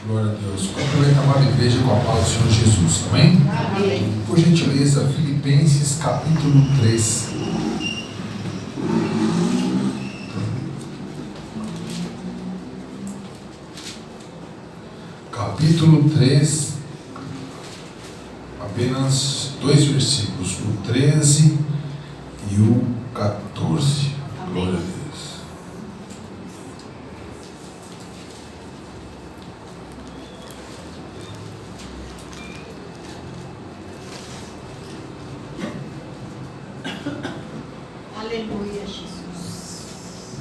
Glória a Deus. Cumprimento a amada igreja com a paz do Senhor Jesus. Amém? Amém. Por gentileza, Filipenses capítulo 3. Capítulo 3, apenas 2 versículos, o 13 e o 14. Glória a Deus. Aleluia, Jesus.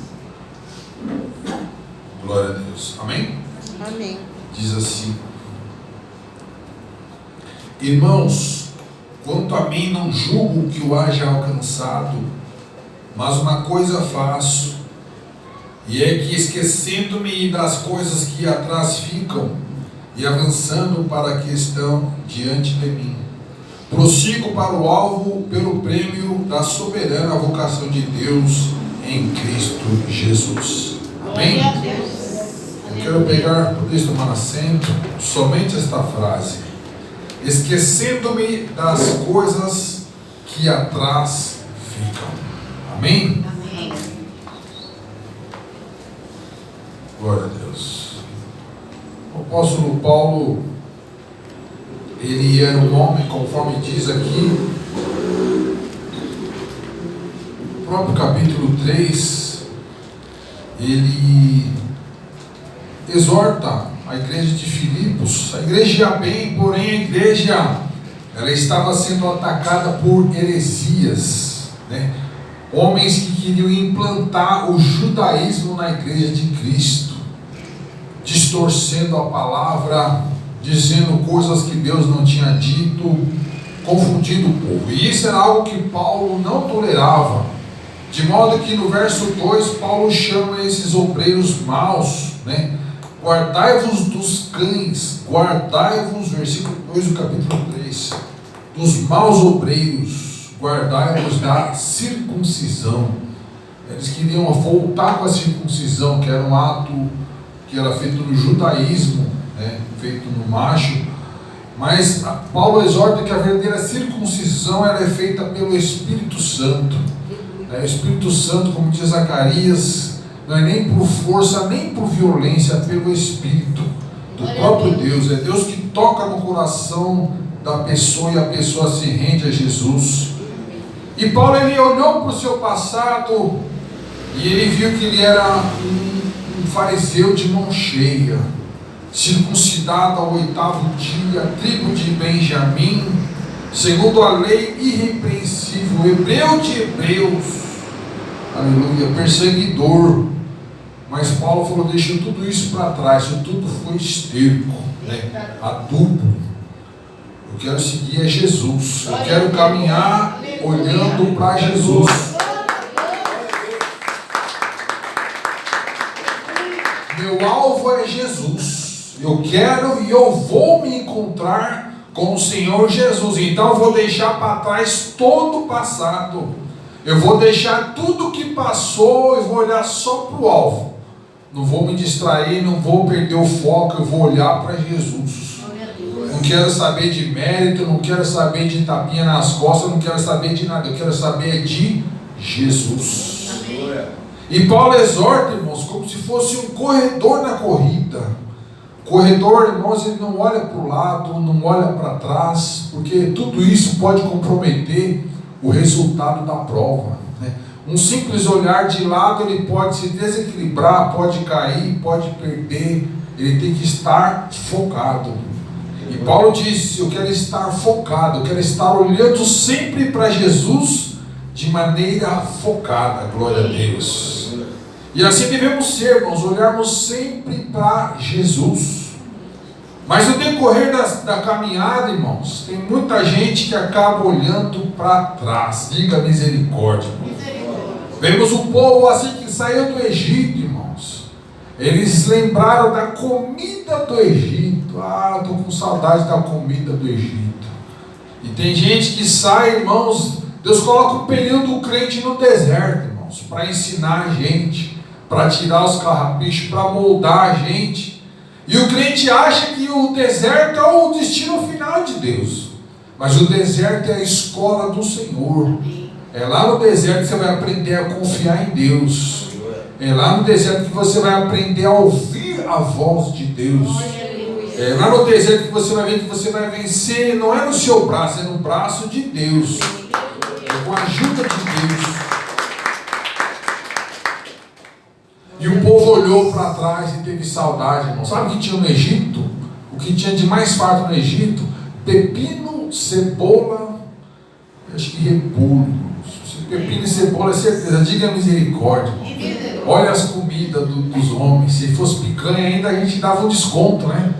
Glória a Deus. Amém? Amém. Diz assim: Irmãos, quanto a mim não julgo que o haja alcançado, mas uma coisa faço, e é que esquecendo-me das coisas que atrás ficam, e avançando para a que estão diante de mim, prossigo para o alvo pelo prêmio da soberana vocação de Deus em Cristo Jesus. Amém? Glória a Deus. Eu quero pegar, podeis tomar assento, somente esta frase: esquecendo-me das coisas que atrás ficam. Amém? Amém. Glória a Deus. O apóstolo Paulo, ele era um homem, conforme diz aqui, no próprio capítulo 3, ele exorta a igreja de Filipos. A igreja ia bem, porém a igreja ela estava sendo atacada por heresias, né? Homens que queriam implantar o judaísmo na igreja de Cristo, distorcendo a palavra, dizendo coisas que Deus não tinha dito, confundindo o povo. E isso era algo que Paulo não tolerava, de modo que no verso 2 Paulo chama esses obreiros maus, né? Guardai-vos dos cães, guardai-vos, versículo 2 do capítulo 3, dos maus obreiros, guardai-vos da circuncisão. Eles queriam voltar com a circuncisão, que era um ato que era feito no judaísmo, né, feito no macho, mas Paulo exorta que a verdadeira circuncisão ela é feita pelo Espírito Santo. O Espírito Santo, como diz Zacarias, não é nem por força, nem por violência, é pelo Espírito do próprio Deus. É Deus que toca no coração da pessoa e a pessoa se rende a Jesus. E Paulo, ele olhou para o seu passado e ele viu que ele era um fariseu de mão cheia, circuncidado ao 8º dia, tribo de Benjamim, segundo a lei, irrepreensível, hebreu de hebreus, aleluia, perseguidor. Mas Paulo falou: deixa tudo isso para trás, isso tudo foi esterco, né? Adubo. Eu quero seguir a Jesus, eu quero caminhar olhando para Jesus. Meu alvo é Jesus. Eu quero e eu vou me encontrar com o Senhor Jesus. Então eu vou deixar para trás todo o passado. Eu vou deixar tudo que passou e vou olhar só para o alvo. Não vou me distrair, não vou perder o foco, eu vou olhar para Jesus. Não quero saber de mérito, não quero saber de tapinha nas costas, não quero saber de nada. Eu quero saber de Jesus. Amém. E Paulo exorta, irmãos, como se fosse um corredor na corrida. Corredor, irmãos, ele não olha para o lado, não olha para trás, porque tudo isso pode comprometer o resultado da prova, né? Um simples olhar de lado, ele pode se desequilibrar, pode cair, pode perder. Ele tem que estar focado. E Paulo diz: eu quero estar focado, eu quero estar olhando sempre para Jesus de maneira focada. Glória a Deus. E assim devemos ser, irmãos, olharmos sempre para Jesus. Mas no decorrer da caminhada, irmãos, tem muita gente que acaba olhando para trás. Diga misericórdia. Vemos um povo assim que saiu do Egito, irmãos. Eles lembraram da comida do Egito. Ah, estou com saudade da comida do Egito. E tem gente que sai, irmãos, Deus coloca um período do crente no deserto, irmãos, para ensinar a gente, para tirar os carrapichos, para moldar a gente. E o crente acha que o deserto é o destino final de Deus. Mas o deserto é a escola do Senhor. É lá no deserto que você vai aprender a confiar em Deus. É lá no deserto que você vai aprender a ouvir a voz de Deus. É lá no deserto que você vai ver que você vai vencer. Não é no seu braço, é no braço de Deus. É com a ajuda de Deus. E o povo olhou para trás e teve saudade, irmão. Sabe o que tinha no Egito? O que tinha de mais farto no Egito? Pepino, cebola, acho que repolho. Pepino e cebola é certeza, diga misericórdia. Olha as comidas dos homens. Se fosse picanha ainda a gente dava um desconto, né?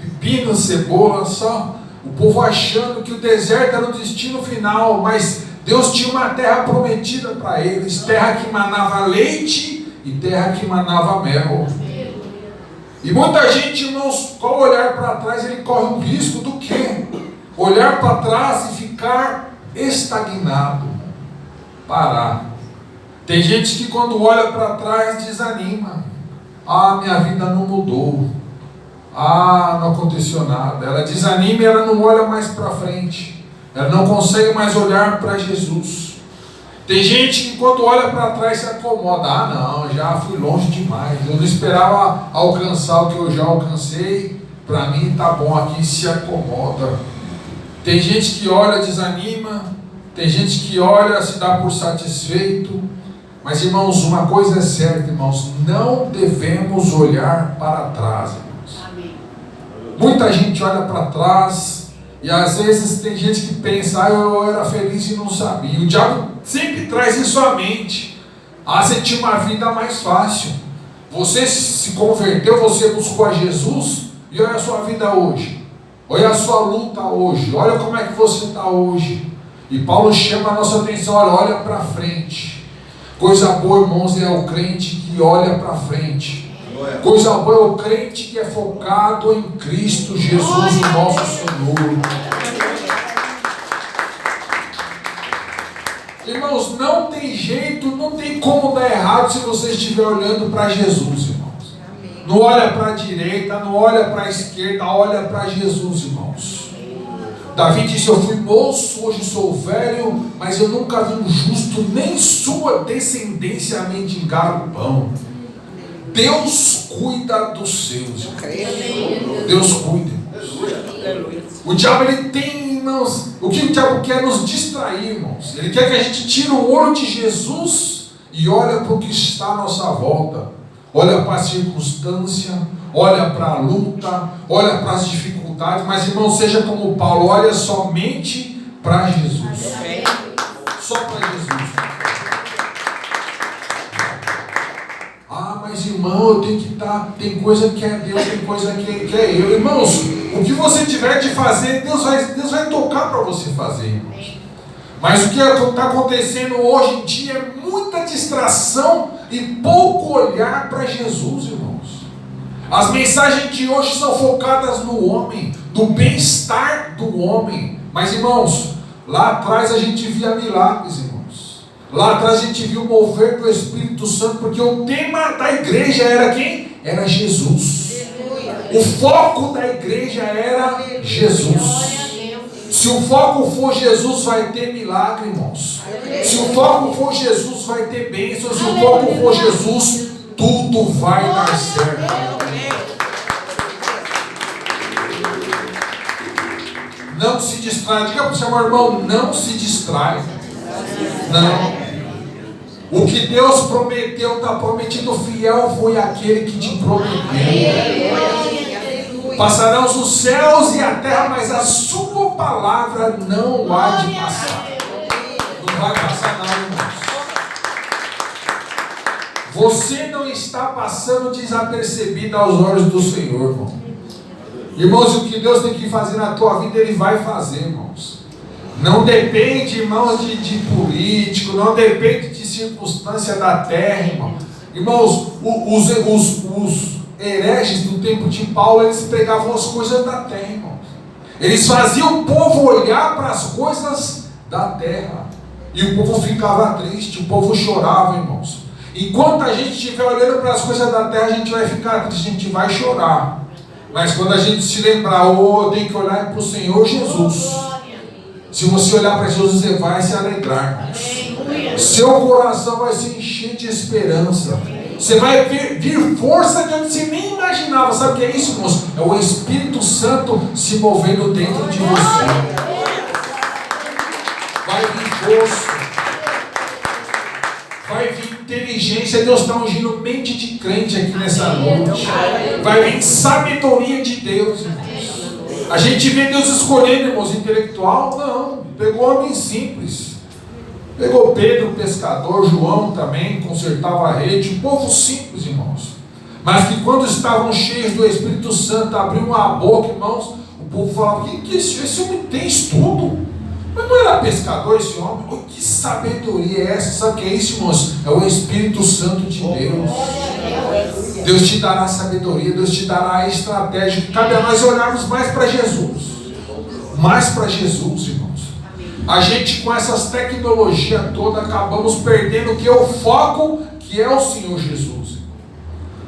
Pepino, cebola, só. O povo achando que o deserto era o destino final, mas Deus tinha uma terra prometida para eles, terra que manava leite e terra que manava mel. E muita gente, irmãos, ao olhar para trás, ele corre um risco do quê? Olhar para trás e ficar estagnado, parar. Tem gente que quando olha para trás desanima. Ah, minha vida não mudou. Ah, não aconteceu nada. Ela desanima e ela não olha mais para frente. Ela não consegue mais olhar para Jesus. Tem gente que quando olha para trás se acomoda. Ah não, já fui longe demais. Eu não esperava alcançar o que eu já alcancei. Para mim está bom aqui, se acomoda. Tem gente que olha, desanima. Tem gente que olha, se dá por satisfeito. Mas irmãos, uma coisa é certa, irmãos. Não devemos olhar para trás, irmãos. Amém. Muita gente olha para trás. E às vezes tem gente que pensa, eu era feliz e não sabia. O diabo sempre traz isso à mente. Ah, você tinha uma vida mais fácil. Você se converteu, você buscou a Jesus. E olha a sua vida hoje. Olha a sua luta hoje. Olha como é que você está hoje. E Paulo chama a nossa atenção, olha para frente. Coisa boa, irmãos, é o crente que olha para frente. Coisa boa é o crente que é focado em Cristo Jesus, o nosso Senhor. Irmãos, não tem jeito, não tem como dar errado se você estiver olhando para Jesus, irmãos. Não olha para a direita, não olha para a esquerda, olha para Jesus, irmãos. Davi disse, eu fui moço, hoje sou velho, mas eu nunca vi um justo, nem sua descendência mendigar o pão. Deus cuida dos seus. Deus cuida. O diabo, ele tem, irmãos, o que o diabo quer nos distrair, irmãos? Ele quer que a gente tire o olho de Jesus e olha para o que está à nossa volta. Olha para a circunstância, olha para a luta, olha para as dificuldades. Mas, irmão, seja como Paulo, olha somente para Jesus. Só para Jesus. Ah, mas irmão, eu tenho que estar. Tem coisa que é Deus, tem coisa que é eu. Irmãos, o que você tiver de fazer, Deus vai tocar para você fazer, irmãos. Mas o que está acontecendo hoje em dia é muita distração e pouco olhar para Jesus, irmãos. As mensagens de hoje são focadas no homem, do bem-estar do homem. Mas, irmãos, lá atrás a gente via milagres, irmãos. Lá atrás a gente viu o mover do Espírito Santo, porque o tema da igreja era quem? Era Jesus. O foco da igreja era Jesus. Se o foco for Jesus, vai ter milagre, irmãos. Se o foco for Jesus, vai ter bênção. Se o foco for Jesus, tudo vai dar certo. Não se distrai. Diga para o seu irmão, não se distrai. Não. O que Deus prometeu, está prometido. Fiel foi aquele que te prometeu. Passarão os céus e a terra, mas a sua palavra não há de passar. Não vai passar nada, irmãos. Você não está passando desapercebido aos olhos do Senhor, irmão. Irmãos, o que Deus tem que fazer na tua vida, Ele vai fazer, irmãos. Não depende, irmãos, de político, não depende de circunstância da terra, irmão. Irmãos, os hereges do tempo de Paulo, eles pregavam as coisas da terra, irmãos. Eles faziam o povo olhar para as coisas da terra. E o povo ficava triste, o povo chorava, irmãos. Enquanto a gente estiver olhando para as coisas da terra, a gente vai ficar triste, a gente vai chorar. Mas quando a gente se lembrar, eu tenho que olhar para o Senhor Jesus. Se você olhar para Jesus, você vai se alegrar. Seu coração vai se encher de esperança. Você vai vir força de onde você nem imaginava. Sabe o que é isso, irmãos? É o Espírito Santo se movendo dentro de você. Vai vir força. Vai vir inteligência. Deus está ungindo mente de crente aqui nessa noite. Vai vir sabedoria de Deus, irmãos. A gente vê Deus escolhendo, irmãos, intelectual? Não. Pegou homem simples. Pegou Pedro, pescador, João também, consertava a rede. Um povo simples, irmãos. Mas que quando estavam cheios do Espírito Santo, abriam a boca, irmãos, o povo falava: que esse homem tem estudo? Mas não era pescador esse homem? Oh, que sabedoria é essa? Sabe o que é isso, irmãos? É o Espírito Santo de Deus. Deus te dará sabedoria, Deus te dará a estratégia. Cabe a nós olharmos mais para Jesus. Mais para Jesus, irmãos. A gente, com essas tecnologias todas, acabamos perdendo o que é o foco, que é o Senhor Jesus.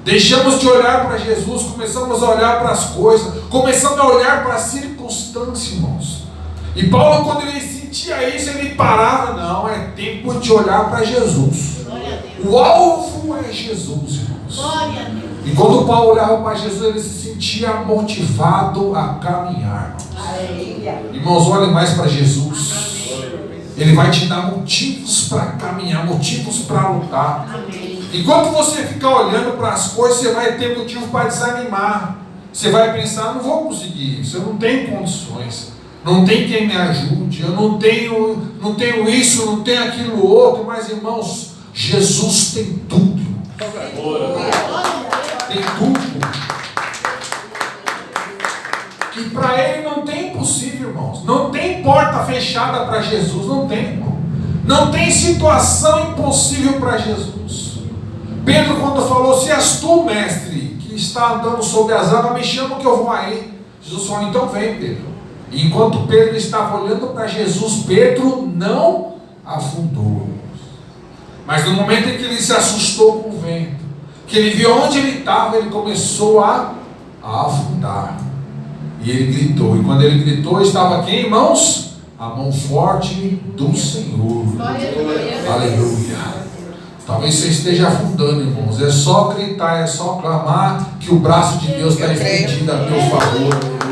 Deixamos de olhar para Jesus, começamos a olhar para as coisas, começamos a olhar para as circunstâncias, irmãos. E Paulo, quando ele sentia isso, ele parava: não, é tempo de olhar para Jesus. O alvo é Jesus, irmãos. E quando Paulo olhava para Jesus, ele se sentia motivado a caminhar, irmãos. Irmãos, olhem mais para Jesus. Ele vai te dar motivos para caminhar, motivos para lutar. Enquanto você ficar olhando para as coisas, você vai ter motivo para desanimar. Você vai pensar: não vou conseguir isso, eu não tenho condições. Não tem quem me ajude, eu não tenho isso, não tenho aquilo outro. Mas, irmãos, Jesus tem tudo. Tem tudo. E para Ele não tem impossível, irmãos. Não tem porta fechada para Jesus. Não tem, irmão. Não tem situação impossível para Jesus. Pedro, quando falou: se és tu, mestre, que está andando sobre as águas, me chama que eu vou aí. Jesus falou: então vem, Pedro. E enquanto Pedro estava olhando para Jesus, Pedro não afundou. Mas no momento em que ele se assustou com o vento, que ele viu onde ele estava, ele começou a afundar. E ele gritou. E quando ele gritou, estava quem, irmãos? A mão forte do Senhor. Aleluia. Talvez você esteja afundando, irmãos. É só gritar, é só clamar, que o braço de Deus está estendido a teu favor.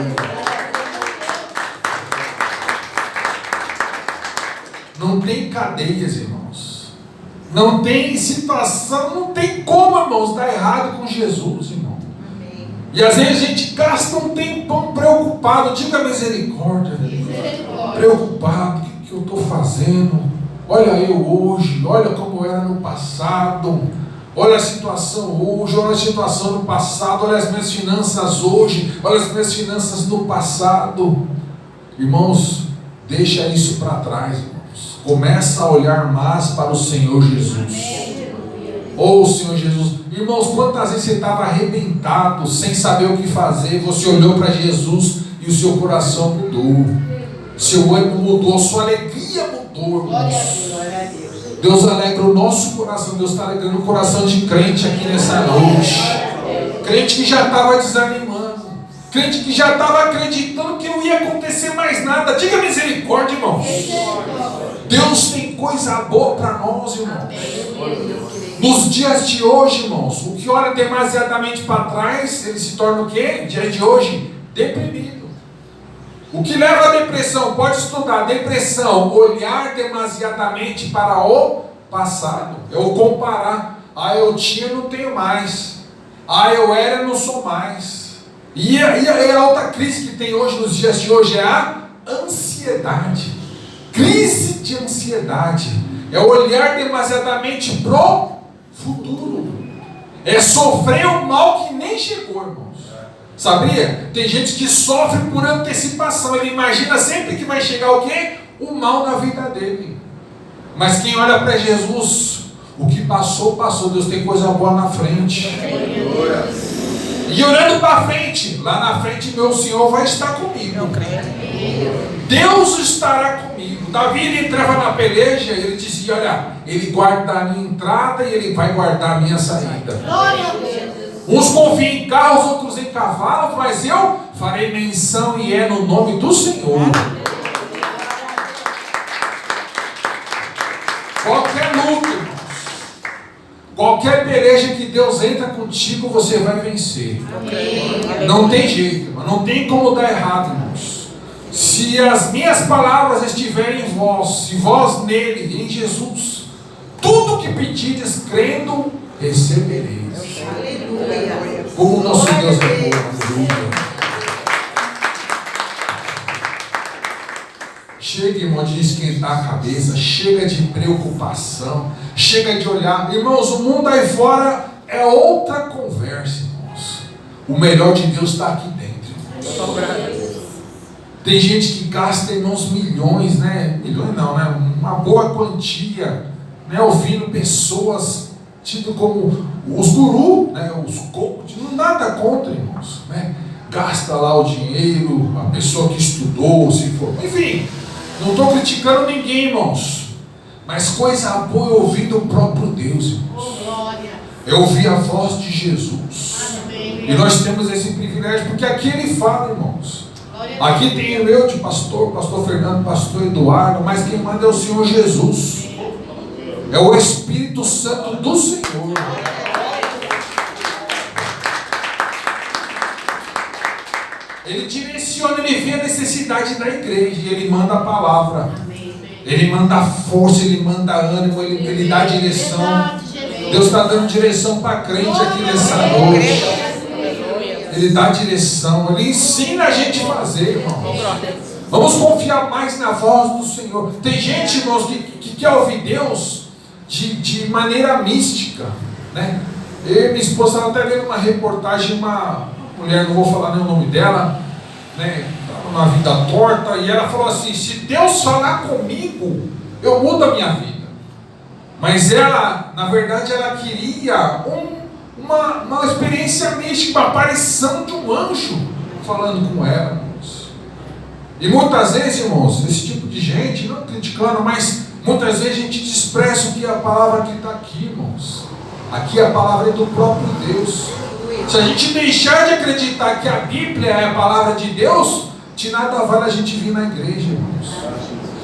Não tem cadeias, irmãos. Não tem situação, não tem como, irmãos, dar errado com Jesus, irmão. Amém. E às vezes a gente gasta um tempão preocupado. Diga misericórdia. Preocupado, o que eu estou fazendo? Olha eu hoje, olha como eu era no passado. Olha a situação hoje, olha a situação no passado. Olha as minhas finanças hoje, olha as minhas finanças no passado. Irmãos, deixa isso para trás, irmão. Começa a olhar mais para o Senhor Jesus. Oh, Senhor Jesus. Irmãos, quantas vezes você estava arrebentado, sem saber o que fazer, você olhou para Jesus e o seu coração mudou. Seu ânimo mudou, sua alegria mudou, irmãos. Deus alegra o nosso coração. Deus está alegrando o coração de crente aqui nessa noite. Crente que já estava desanimando. Crente que já estava acreditando que não ia acontecer mais nada. Diga misericórdia, irmãos. Deus tem coisa boa para nós, irmãos. Nos dias de hoje, irmãos, o que olha demasiadamente para trás, ele se torna o quê? Dias de hoje, deprimido. O que leva à depressão? Pode estudar. Depressão, olhar demasiadamente para o passado. É o comparar. Ah, eu tinha, não tenho mais. Ah, eu era, não sou mais. E a outra crise que tem hoje, nos dias de hoje, é a ansiedade. Crise de ansiedade. É olhar demasiadamente pro futuro. É sofrer o mal que nem chegou, irmãos. Sabia? Tem gente que sofre por antecipação. Ele imagina sempre que vai chegar o quê? O mal na vida dele. Mas quem olha para Jesus, o que passou, passou. Deus tem coisa boa na frente. E olhando para frente, lá na frente meu Senhor vai estar comigo. Deus estará comigo. Davi, ele entrava na peleja, ele dizia: olha, ele guarda a minha entrada e ele vai guardar a minha saída. Uns confiam em carros, outros em cavalos, mas eu farei menção e é no nome do Senhor. Qualquer luta, irmãos, qualquer peleja que Deus entra contigo, você vai vencer. Não tem jeito, irmão. Não tem como dar errado, irmãos. Se as minhas palavras estiverem em vós, se vós nele, em Jesus, tudo que pedires crendo, recebereis. Como o nosso Deus é bom. Aleluia. Chega, irmão, de esquentar a cabeça, chega de preocupação, chega de olhar. Irmãos, o mundo aí fora é outra conversa, irmãos. O melhor de Deus está aqui dentro, irmãos. Tem gente que gasta, irmãos, milhões, né? Milhões não, né? Uma boa quantia, né? Ouvindo pessoas tido como os gurus, né? Os coaches, não nada contra, irmãos, né? Gasta lá o dinheiro, a pessoa que estudou, se for, enfim. Não estou criticando ninguém, irmãos, mas coisa boa é ouvir do próprio Deus, irmãos. É ouvir a voz de Jesus. E nós temos esse privilégio, porque aqui ele fala, irmãos. Aqui tem eu de pastor Fernando, pastor Eduardo, mas quem manda é o Senhor Jesus. É o Espírito Santo do Senhor. Ele direciona, ele vê a necessidade da igreja e ele manda a palavra. Ele manda a força, ele manda ânimo, ele dá direção. Deus está dando direção para a crente aqui nessa noite. Ele dá direção, ele ensina a gente a fazer, irmãos. Vamos confiar mais na voz do Senhor. Tem gente, irmãos, que quer ouvir Deus de maneira mística, né? Eu e minha esposa estavam até vendo uma reportagem, uma mulher, não vou falar nem o nome dela, né? Estava numa vida torta, e ela falou assim: se Deus falar comigo, eu mudo a minha vida. Mas ela, na verdade, ela queria uma experiência mística, uma aparição de um anjo falando com ela, irmãos. E muitas vezes, irmãos, esse tipo de gente, não criticando, mas muitas vezes a gente despreza o que é a palavra que está aqui, irmãos. Aqui a palavra é do próprio Deus. Se a gente deixar de acreditar que a Bíblia é a palavra de Deus, de nada vale a gente vir na igreja, irmãos.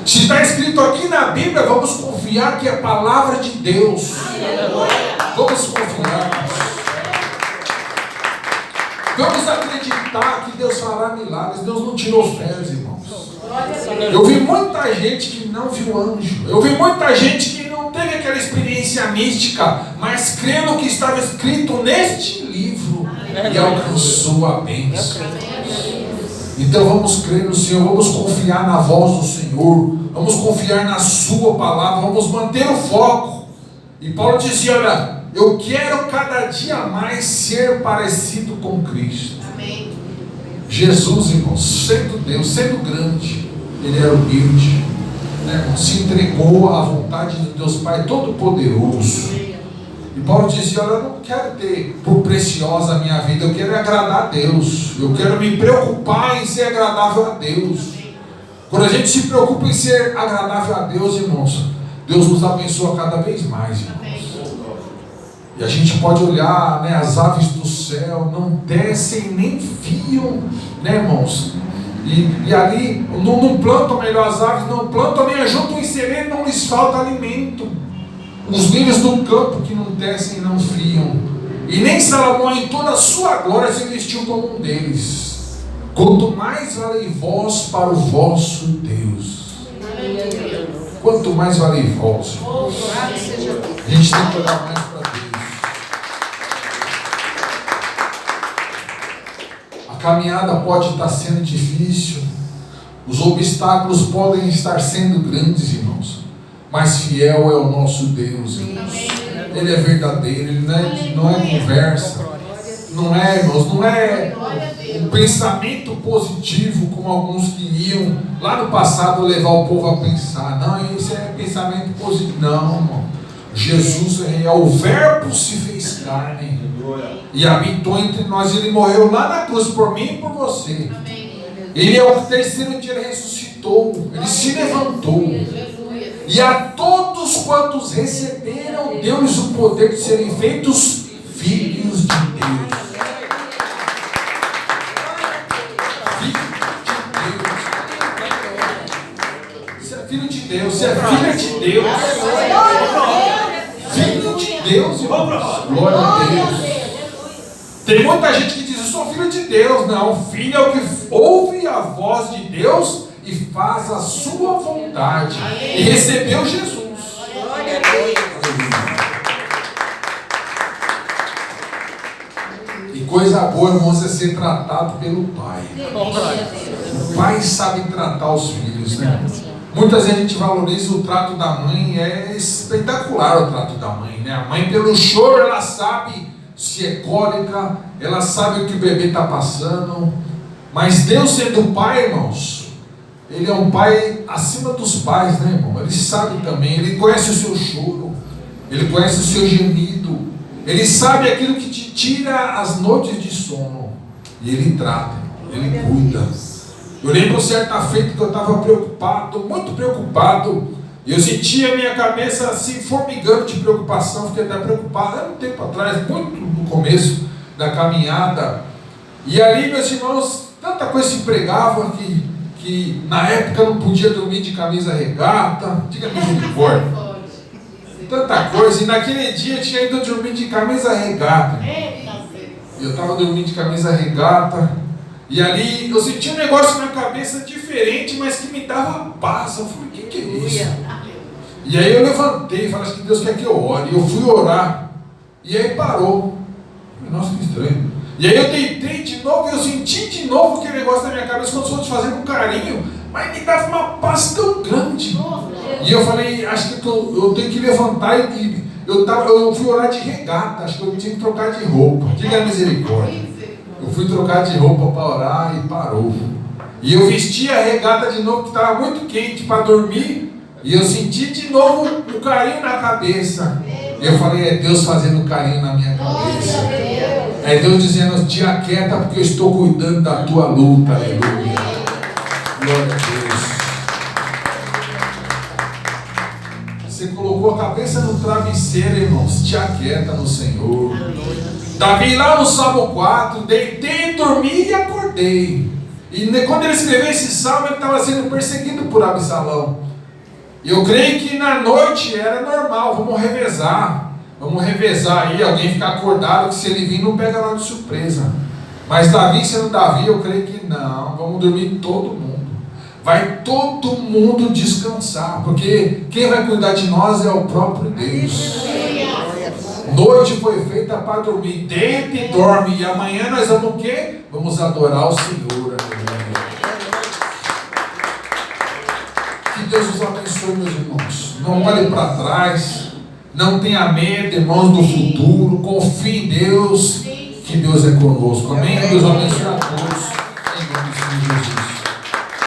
Se está escrito aqui na Bíblia, vamos confiar que é a palavra de Deus. Vamos confiar, irmãos. Vamos acreditar que Deus fará milagres. Deus não tirou férias, irmãos. Eu vi muita gente que não viu anjo. Eu vi muita gente que não teve aquela experiência mística, mas crê no que estava escrito neste livro e alcançou a bênção. Então vamos crer no Senhor, vamos confiar na voz do Senhor, vamos confiar na sua palavra, vamos manter o foco. E Paulo dizia: olha, eu quero cada dia mais ser parecido com Cristo. Amém. Jesus, irmãos, sendo Deus, sendo grande, ele era humilde, né? Se entregou à vontade de Deus Pai Todo-Poderoso. E Paulo dizia: olha, eu não quero ter por preciosa a minha vida, eu quero agradar a Deus, eu quero me preocupar em ser agradável a Deus. Quando a gente se preocupa em ser agradável a Deus, irmãos, Deus nos abençoa cada vez mais, irmãos. E a gente pode olhar, né, as aves do céu não descem nem fiam, né, irmãos? E ali não plantam, melhor, as aves não plantam nem ajuntam em celeiro, não lhes falta alimento. Os lírios do campo que não descem e não fiam, e nem Salomão em toda a sua glória se vestiu como um deles. Quanto mais valei vós para o vosso Deus. Quanto mais valei vós. A gente tem que olhar mais para Deus. A caminhada pode estar sendo difícil, os obstáculos podem estar sendo grandes, irmãos, mas fiel é o nosso Deus, irmãos. Ele é verdadeiro, ele não é conversa, não é, irmãos, não é um pensamento positivo como alguns queriam lá no passado levar o povo a pensar. Não, isso é pensamento positivo, não, irmão. Jesus é o Verbo se fez carne e habitou entre nós. Ele morreu lá na cruz por mim e por você. Ele é o terceiro dia, ele ressuscitou, ele se levantou. E a todos quantos receberam, deu-lhes o poder de serem feitos filhos de Deus. Deus. Filho de Deus, irmãos. Glória a Deus. Tem muita gente que diz, eu sou filho de Deus. Não, filho é o que ouve a voz de Deus e faz a sua vontade. E recebeu Jesus. Glória a Deus. E coisa boa, irmãos, é ser tratado pelo Pai. O Pai sabe tratar os filhos, né? Muitas vezes a gente valoriza o trato da mãe, é espetacular o trato da mãe, né? A mãe, pelo choro, ela sabe se é cólica, ela sabe o que o bebê está passando. Mas Deus, sendo Pai, irmãos, Ele é um Pai acima dos pais, né, irmão? Ele sabe também, Ele conhece o seu choro, Ele conhece o seu gemido, Ele sabe aquilo que te tira as noites de sono. E Ele trata, Ele cuida. Eu lembro certa feita que eu estava preocupado, muito preocupado. E eu sentia a minha cabeça assim, formigando de preocupação. Fiquei até preocupado, era um tempo atrás, muito no começo da caminhada. E ali, meus irmãos, tanta coisa se pregava que na época eu não podia dormir de camisa regata. Diga misericórdia. Tanta coisa. E naquele dia eu tinha ido dormir de camisa regata. Eu estava dormindo de camisa regata. E ali eu senti um negócio na cabeça diferente, mas que me dava paz. Eu falei, o que é isso? E aí eu levantei e falei, acho que Deus quer que eu ore. E eu fui orar. E aí parou. Nossa, que estranho. E aí eu deitei de novo e eu senti de novo aquele negócio na minha cabeça, como se fosse fazendo um carinho, mas me dava uma paz tão grande. E eu falei, acho que eu tenho que levantar e eu fui orar de regata, acho que eu tinha que trocar de roupa. Diga a misericórdia. Eu fui trocar de roupa para orar e parou. E eu vesti a regata de novo, que estava muito quente para dormir. E eu senti de novo um carinho na cabeça. E eu falei, é Deus fazendo carinho na minha cabeça. É Deus dizendo, te aquieta porque eu estou cuidando da tua luta. Aleluia. Glória a Deus. Você colocou a cabeça no travesseiro, irmãos. Te aquieta no Senhor. Davi lá no Salmo 4, deitei, dormi e acordei. E quando ele escreveu esse salmo, ele estava sendo perseguido por Absalão. E eu creio que na noite era normal, vamos revezar aí, alguém ficar acordado, que se ele vir não pega lá de surpresa. Mas Davi sendo Davi, eu creio que não, vamos dormir todo mundo. Vai todo mundo descansar, porque quem vai cuidar de nós é o próprio Deus. Noite foi feita para dormir, deita e dorme, e amanhã nós vamos o quê? Vamos adorar o Senhor. Que Deus os abençoe, meus irmãos. Não olhe para trás, não tenha medo, irmãos, do futuro. Confie em Deus, que Deus é conosco. Amém? Deus abençoe.